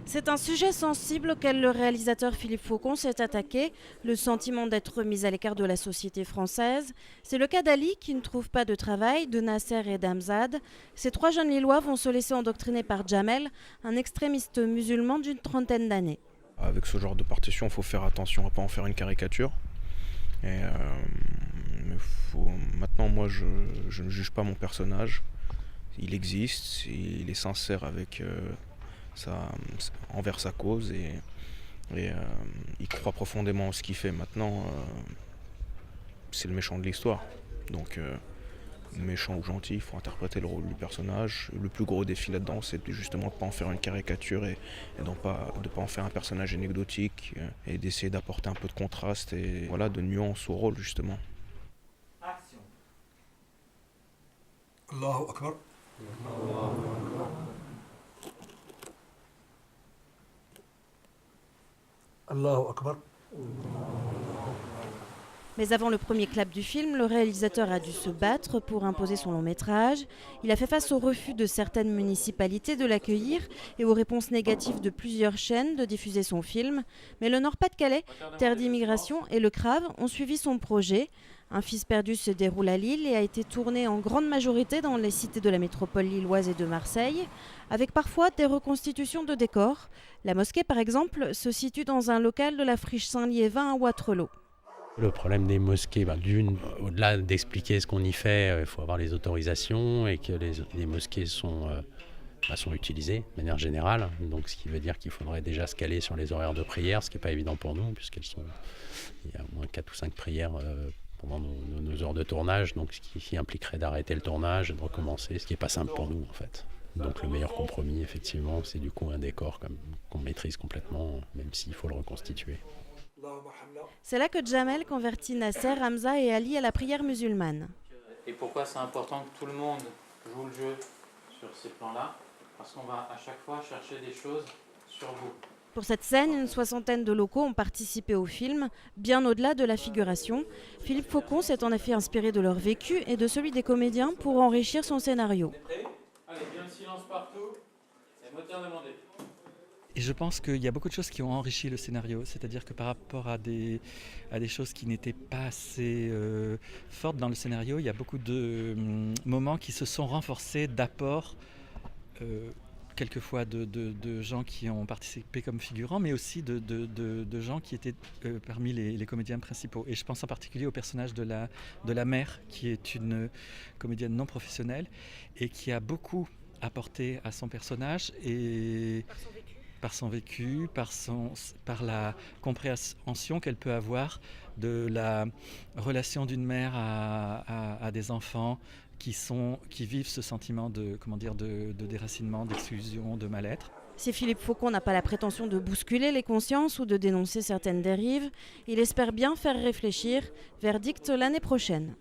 C'est un sujet sensible auquel le réalisateur Philippe Faucon s'est attaqué, le sentiment d'être mis à l'écart de la société française. C'est le cas d'Ali qui ne trouve pas de travail, de Nasser et d'Amzad. Ces trois jeunes Lillois vont se laisser endoctriner par Jamel, un extrémiste musulman d'une trentaine d'années. Avec ce genre de partition, il faut faire attention à ne pas en faire une caricature. Et, maintenant, moi, je ne juge pas mon personnage. Il existe, il est sincère avec envers sa cause et il croit profondément en ce qu'il fait. Maintenant, c'est le méchant de l'histoire. Donc, méchant ou gentil, il faut interpréter le rôle du personnage. Le plus gros défi là-dedans, c'est justement de ne pas en faire une caricature et de ne pas en faire un personnage anecdotique et d'essayer d'apporter un peu de contraste et voilà, de nuance au rôle, justement. Action. Allahu Akbar. Allahu Akbar. Mais avant le premier clap du film, le réalisateur a dû se battre pour imposer son long métrage. Il a fait face au refus de certaines municipalités de l'accueillir et aux réponses négatives de plusieurs chaînes de diffuser son film. Mais le Nord-Pas-de-Calais, terre d'immigration, et le CRAV ont suivi son projet. Un fils perdu se déroule à Lille et a été tourné en grande majorité dans les cités de la métropole lilloise et de Marseille, avec parfois des reconstitutions de décors. La mosquée, par exemple, se situe dans un local de la friche Saint-Liévin à Wattrelos. Le problème des mosquées, au-delà d'expliquer ce qu'on y fait, il faut avoir les autorisations et que les mosquées sont utilisées de manière générale. Donc, ce qui veut dire qu'il faudrait déjà se caler sur les horaires de prière, ce qui n'est pas évident pour nous, il y a au moins 4 ou 5 prières pendant nos heures de tournage, donc ce qui impliquerait d'arrêter le tournage et de recommencer, ce qui n'est pas simple pour nous en fait. Donc le meilleur compromis, effectivement, c'est du coup un décor qu'on maîtrise complètement, même s'il faut le reconstituer. C'est là que Jamel convertit Nasser, Hamza et Ali à la prière musulmane. Et pourquoi c'est important que tout le monde joue le jeu sur ces plans-là? Parce qu'on va à chaque fois chercher des choses sur vous. Pour cette scène, une soixantaine de locaux ont participé au film, bien au-delà de la figuration. Philippe Faucon s'est en effet inspiré de leur vécu et de celui des comédiens pour enrichir son scénario. Allez, bien le silence partout. Et moteur demandé. Et je pense qu'il y a beaucoup de choses qui ont enrichi le scénario, c'est-à-dire que par rapport à des choses qui n'étaient pas assez fortes dans le scénario, il y a beaucoup de moments qui se sont renforcés d'apports, quelquefois de gens qui ont participé comme figurants, mais aussi de gens qui étaient parmi les comédiens principaux. Et je pense en particulier au personnage de la mère, qui est une comédienne non professionnelle et qui a beaucoup apporté à son personnage et par son vécu, par la compréhension qu'elle peut avoir de la relation d'une mère à des enfants qui vivent ce sentiment de déracinement, d'exclusion, de mal-être. Si Philippe Faucon n'a pas la prétention de bousculer les consciences ou de dénoncer certaines dérives, il espère bien faire réfléchir. Verdict l'année prochaine.